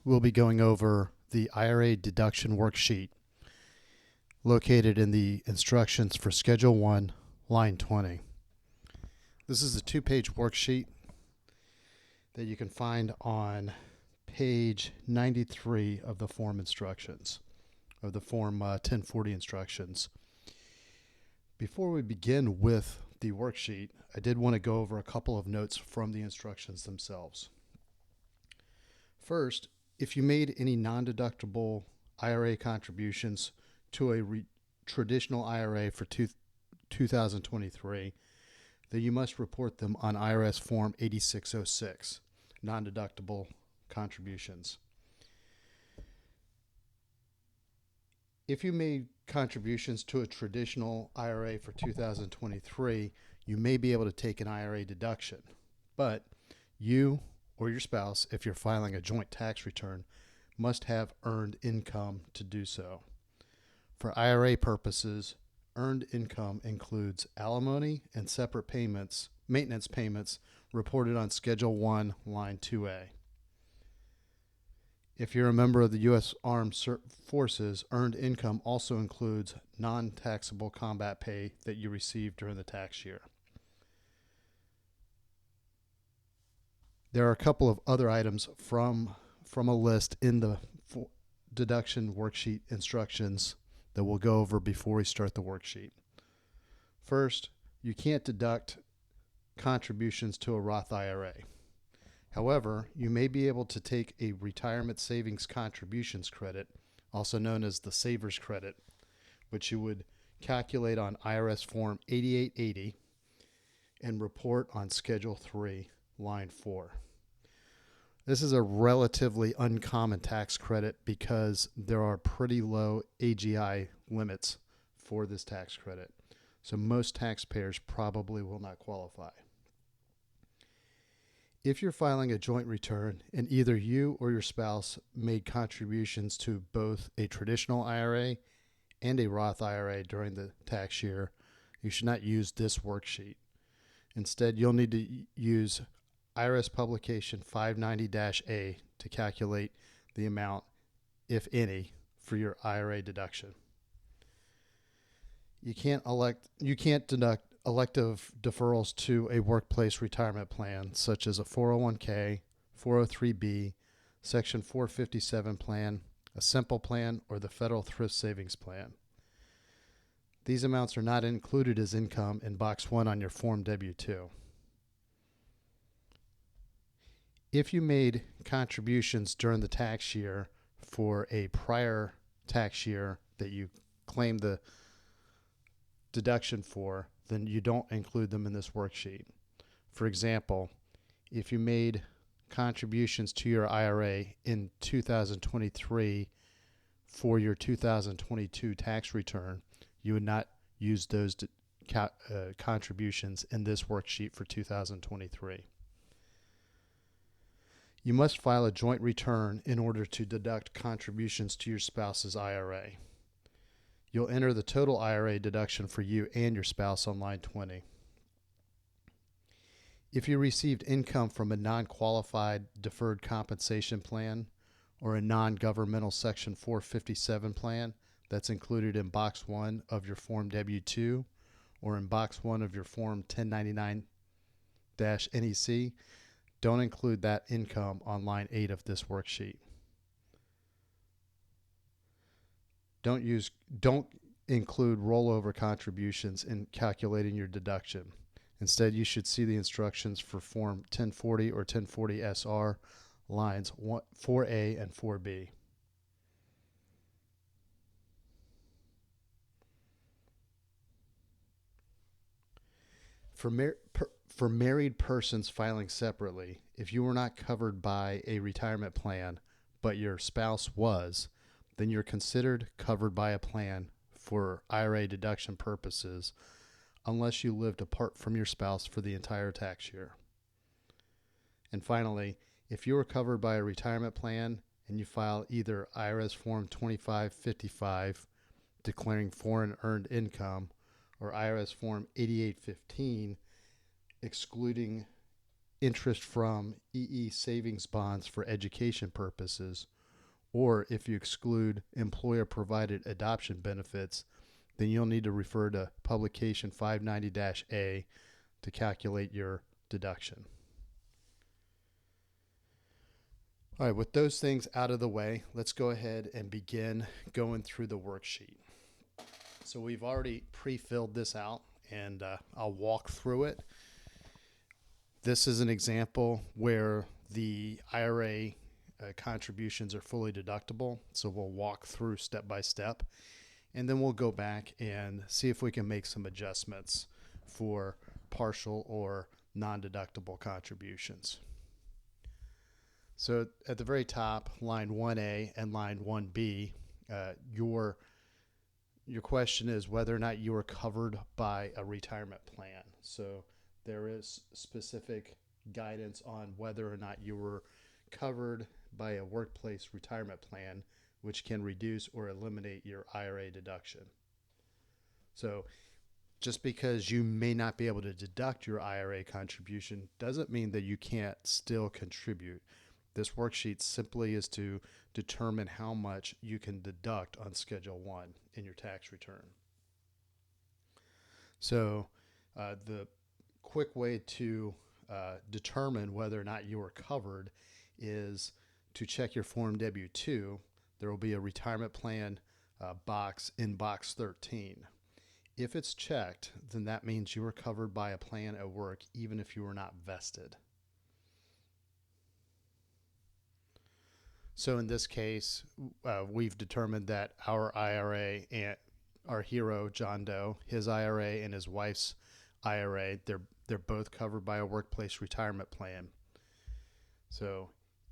We'll be going over the IRA deduction worksheet located in the instructions for Schedule 1, line 20. This is a two-page worksheet that you can find on page 93 of the form instructions, of the form 1040 instructions. Before we begin with the worksheet, I did want to go over a couple of notes from the instructions themselves. First, if you made any non-deductible IRA contributions to a traditional IRA for 2023, then you must report them on IRS Form 8606, non-deductible contributions. If you made contributions to a traditional IRA for 2023, you may be able to take an IRA deduction, but you or your spouse, if you're filing a joint tax return, must have earned income to do so. For IRA purposes, earned income includes alimony and separate payments, maintenance payments reported on Schedule 1, line 2A. If you're a member of the U.S. Armed Forces, earned income also includes non-taxable combat pay that you received during the tax year. There are a couple of other items from a list in the deduction worksheet instructions that we'll go over before we start the worksheet. First, you can't deduct contributions to a Roth IRA. However, you may be able to take a retirement savings contributions credit, also known as the Savers Credit, which you would calculate on IRS Form 8880 and report on Schedule 3, line 4. This is a relatively uncommon tax credit because there are pretty low AGI limits for this tax credit. So most taxpayers probably will not qualify. If you're filing a joint return and either you or your spouse made contributions to both a traditional IRA and a Roth IRA during the tax year, you should not use this worksheet. Instead, you'll need to use IRS Publication 590-A to calculate the amount, if any, for your IRA deduction. You can't deduct elective deferrals to a workplace retirement plan, such as a 401k, 403b, Section 457 plan, a simple plan, or the federal thrift savings plan. These amounts are not included as income in Box 1 on your Form W-2. If you made contributions during the tax year for a prior tax year that you claim the deduction for, then you don't include them in this worksheet. For example, if you made contributions to your IRA in 2023 for your 2022 tax return, you would not use those contributions in this worksheet for 2023. You must file a joint return in order to deduct contributions to your spouse's IRA. You'll enter the total IRA deduction for you and your spouse on line 20. If you received income from a non-qualified deferred compensation plan or a non-governmental Section 457 plan that's included in Box 1 of your Form W-2 or in Box 1 of your Form 1099-NEC, don't include that income on line 8 of this worksheet. Don't include rollover contributions in calculating your deduction. Instead, you should see the instructions for Form 1040 or 1040 SR lines 4A and 4B. For married persons filing separately, if you were not covered by a retirement plan, but your spouse was, then you're considered covered by a plan for IRA deduction purposes unless you lived apart from your spouse for the entire tax year. And finally, if you were covered by a retirement plan and you file either IRS Form 2555 declaring foreign earned income or IRS Form 8815 excluding interest from EE savings bonds for education purposes, or if you exclude employer provided adoption benefits, then you'll need to refer to publication 590-A to calculate your deduction. All right, with those things out of the way, let's go ahead and begin going through the worksheet. So we've already pre-filled this out, and I'll walk through it. This is an example where the IRA contributions are fully deductible, so we'll walk through step by step, and then we'll go back and see if we can make some adjustments for partial or non-deductible contributions. So at the very top, line 1A and line 1B, your question is whether or not you are covered by a retirement plan. So there is specific guidance on whether or not you were covered by a workplace retirement plan, which can reduce or eliminate your IRA deduction. So just because you may not be able to deduct your IRA contribution doesn't mean that you can't still contribute. This worksheet simply is to determine how much you can deduct on Schedule 1 in your tax return. So the quick way to determine whether or not you are covered is to check your Form W-2. There will be a retirement plan box in box 13. If it's checked, then that means you are covered by a plan at work even if you are not vested. So in this case, we've determined that our IRA and our hero, John Doe, his IRA and his wife's IRA, they're both covered by a workplace retirement plan. So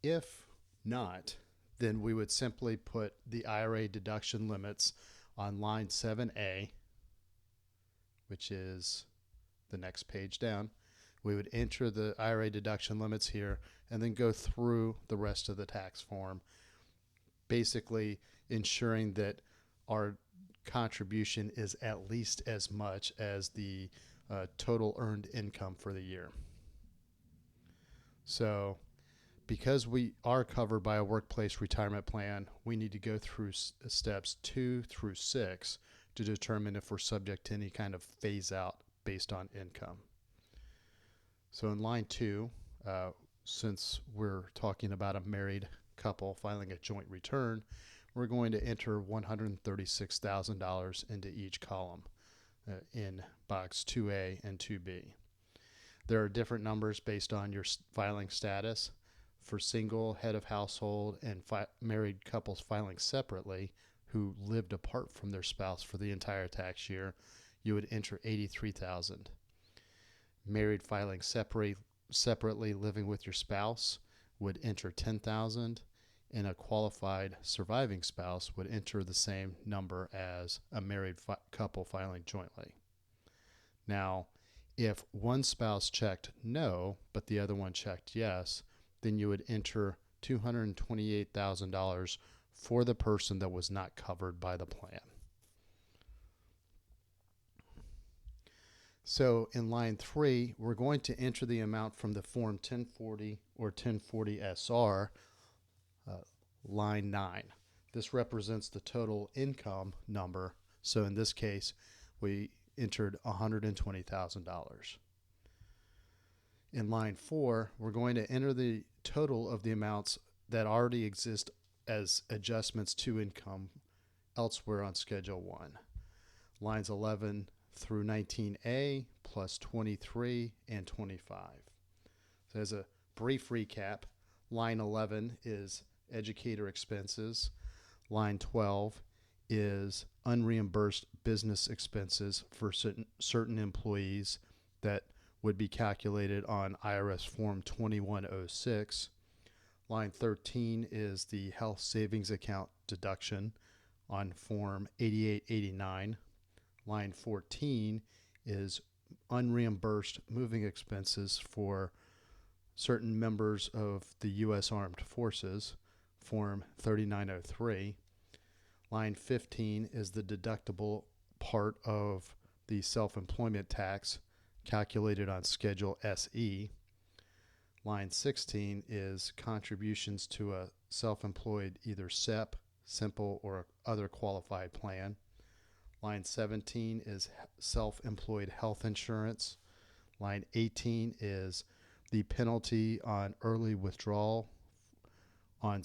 if not, then we would simply put the IRA deduction limits on line 7A, which is the next page down. We would enter the IRA deduction limits here and then go through the rest of the tax form, basically ensuring that our contribution is at least as much as the total earned income for the year. So because we are covered by a workplace retirement plan, we need to go through steps 2 through 6 to determine if we're subject to any kind of phase out based on income. So in line 2, since we're talking about a married couple filing a joint return, we're going to enter $136,000 into each column in box 2A and 2B. There are different numbers based on your filing status. For single, head of household, and married couples filing separately who lived apart from their spouse for the entire tax year, you would enter $83,000. Married filing separately living with your spouse would enter $10,000, and a qualified surviving spouse would enter the same number as a married couple filing jointly. Now, if one spouse checked no, but the other one checked yes, then you would enter $228,000 for the person that was not covered by the plan. So in line 3, we're going to enter the amount from the Form 1040 or 1040 SR, line 9. This represents the total income number. So in this case, we entered $120,000. In line 4, we're going to enter the total of the amounts that already exist as adjustments to income elsewhere on Schedule 1. Lines 11 through 19A plus 23 and 25. So as a brief recap, line 11 is educator expenses. Line 12 is unreimbursed business expenses for certain employees that would be calculated on IRS Form 2106. Line 13 is the health savings account deduction on Form 8889. Line 14 is unreimbursed moving expenses for certain members of the U.S. Armed Forces, Form 3903. Line 15 is the deductible part of the self-employment tax calculated on Schedule SE. Line 16 is contributions to a self-employed either SEP, simple, or other qualified plan. Line 17 is self-employed health insurance. Line 18 is the penalty on early withdrawal on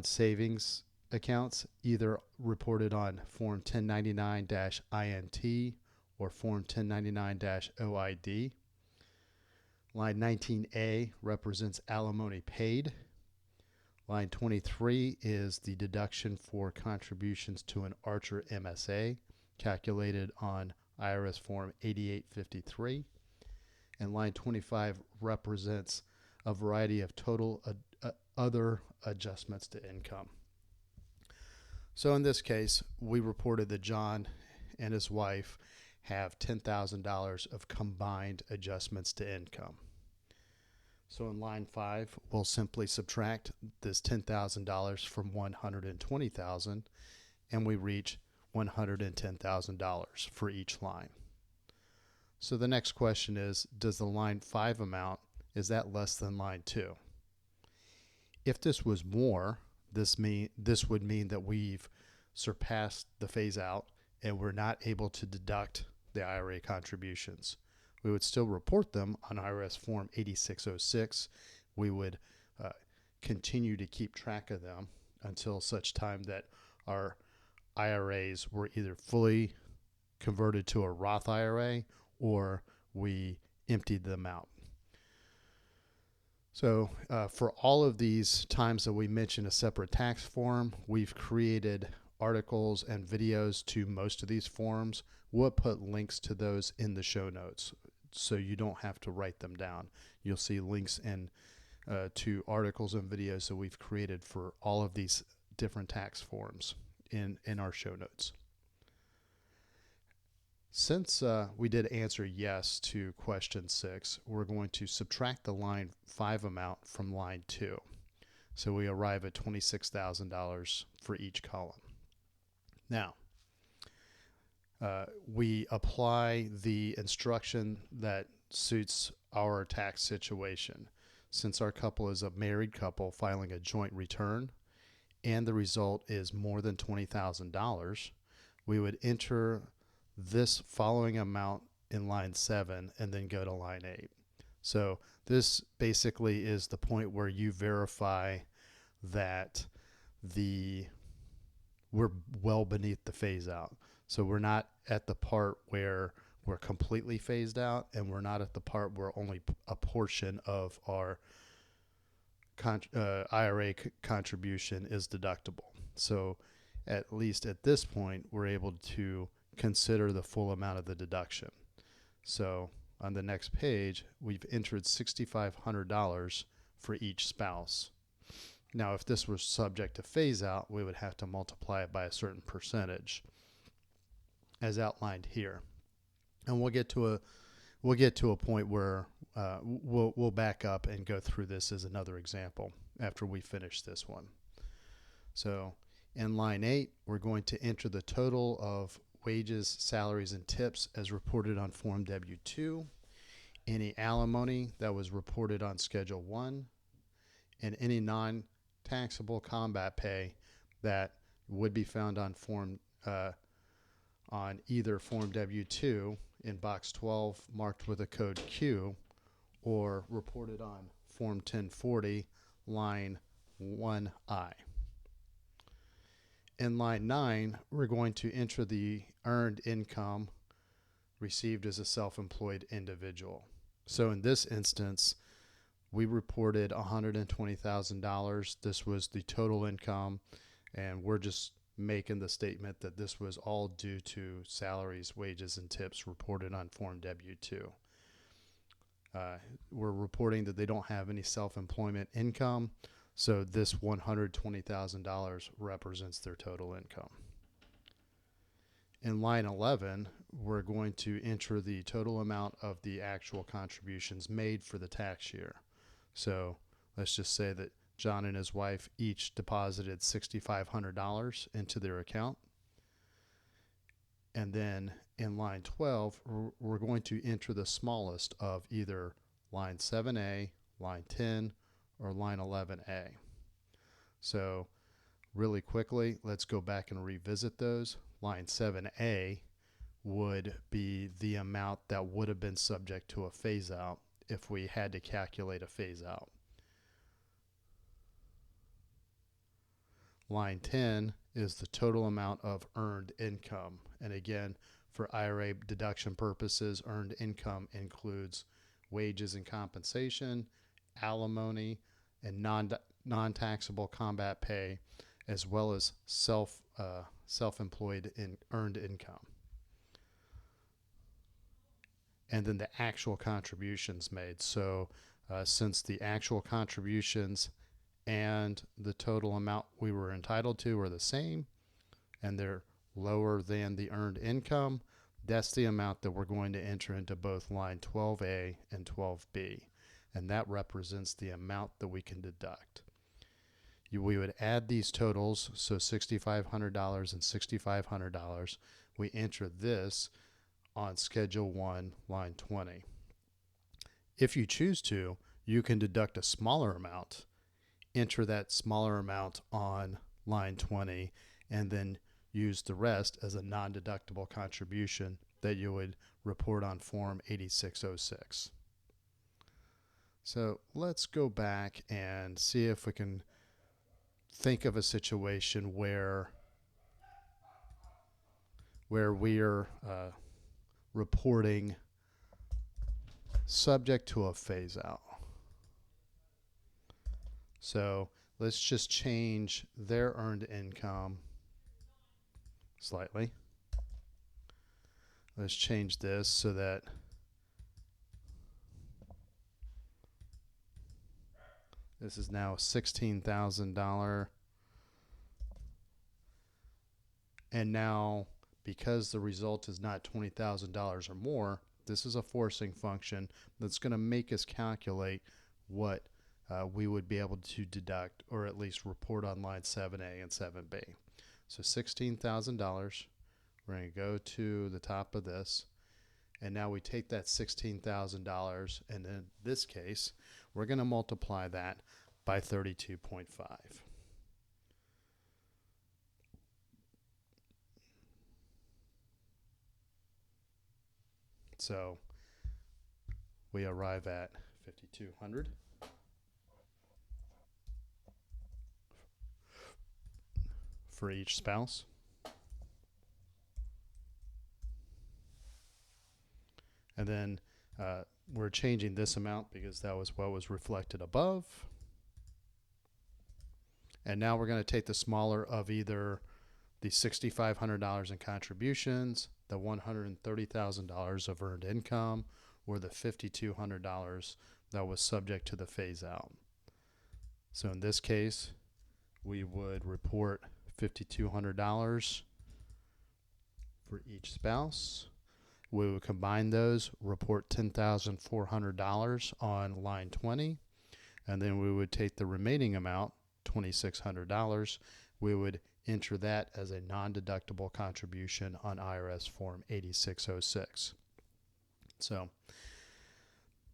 savings accounts, either reported on Form 1099-INT or Form 1099-OID. Line 19A represents alimony paid. Line 23 is the deduction for contributions to an Archer MSA, calculated on IRS Form 8853. And line 25 represents a variety of total other adjustments to income. So in this case, we reported that John and his wife have $10,000 of combined adjustments to income. So in line 5, we'll simply subtract this $10,000 from $120,000, and we reach $110,000 for each line. So the next question is, does the line 5 amount, is that less than line 2? If this was more, this would mean that we've surpassed the phase out and we're not able to deduct the IRA contributions. We would still report them on IRS Form 8606. We would continue to keep track of them until such time that our IRAs were either fully converted to a Roth IRA or we emptied them out. So for all of these times that we mention a separate tax form, we've created articles and videos to most of these forms. We'll put links to those in the show notes so you don't have to write them down. You'll see links to articles and videos that we've created for all of these different tax forms in our show notes. Since we did answer yes to question 6, we're going to subtract the line 5 amount from line 2. So we arrive at $26,000 for each column. Now, we apply the instruction that suits our tax situation. Since our couple is a married couple filing a joint return and the result is more than $20,000, we would enter this following amount in line 7 and then go to line 8. So this basically is the point where you verify that we're well beneath the phase out. So we're not at the part where we're completely phased out, and we're not at the part where only a portion of our IRA contribution is deductible. So at least at this point, we're able to consider the full amount of the deduction. So on the next page, we've entered $6,500 for each spouse. Now, if this was subject to phase out, we would have to multiply it by a certain percentage, as outlined here. And we'll get to a point where we'll back up and go through this as another example after we finish this one. So in line 8, we're going to enter the total of wages, salaries, and tips as reported on Form W-2, any alimony that was reported on Schedule 1, and any non-taxable combat pay that would be found on on either Form W-2 in box 12 marked with a code Q, or reported on Form 1040 line 1I. In line 9, we're going to enter the earned income received as a self-employed individual. So in this instance, we reported $120,000. This was the total income, and we're just making the statement that this was all due to salaries, wages, and tips reported on Form W-2. We're reporting that they don't have any self-employment income, so this $120,000 represents their total income. In line 11, we're going to enter the total amount of the actual contributions made for the tax year. So let's just say that John and his wife each deposited $6,500 into their account. And then in line 12, we're going to enter the smallest of either line 7A, line 10, or line 11A. So really quickly, let's go back and revisit those. Line 7A would be the amount that would have been subject to a phase out if we had to calculate a phase out. Line 10 is the total amount of earned income. And again, for IRA deduction purposes, earned income includes wages and compensation, alimony, and non-taxable combat pay, as well as self-employed earned income. And then the actual contributions made. So since the actual contributions and the total amount we were entitled to are the same, and they're lower than the earned income, that's the amount that we're going to enter into both line 12A and 12B. And that represents the amount that we can deduct. We would add these totals, so $6,500 and $6,500. We enter this on Schedule 1, line 20. If you choose to, you can deduct a smaller amount, enter that smaller amount on line 20, and then use the rest as a non-deductible contribution that you would report on Form 8606. So let's go back and see if we can think of a situation where we're reporting subject to a phase out. So let's just change their earned income slightly. Let's change this so that this is now $16,000. And now, because the result is not $20,000 or more, this is a forcing function that's going to make us calculate what we would be able to deduct, or at least report on line 7A and 7B. So $16,000, we're going to go to the top of this, and now we take that $16,000, and in this case, we're going to multiply that by 32.5. So we arrive at 5,200 for each spouse. And then we're changing this amount because that was what was reflected above. And now we're going to take the smaller of either the $6,500 in contributions, the $130,000 of earned income, or the $5,200 that was subject to the phase out. So in this case, we would report $5,200 for each spouse. We would combine those, report $10,400 on line 20, and then we would take the remaining amount, $2,600, we would enter that as a non-deductible contribution on IRS Form 8606. So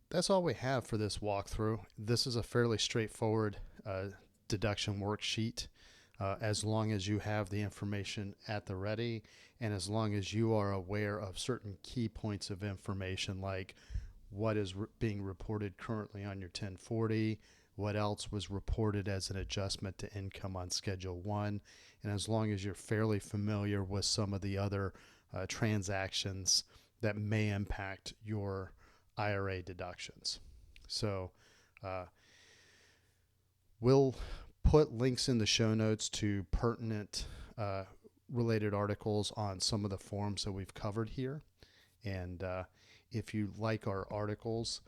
that's all we have for this walkthrough. This is a fairly straightforward deduction worksheet. As long as you have the information at the ready, and as long as you are aware of certain key points of information, like what is being reported currently on your 1040, what else was reported as an adjustment to income on Schedule 1, and as long as you're fairly familiar with some of the other transactions that may impact your IRA deductions. So we'll put links in the show notes to pertinent related articles on some of the forms that we've covered here. And if you like our articles,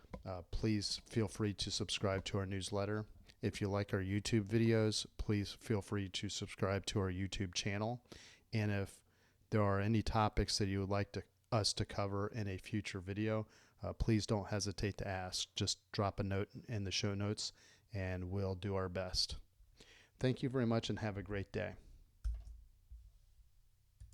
please feel free to subscribe to our newsletter. If you like our YouTube videos, please feel free to subscribe to our YouTube channel. And if there are any topics that you would like us to cover in a future video, please don't hesitate to ask. Just drop a note in the show notes and we'll do our best. Thank you very much and have a great day.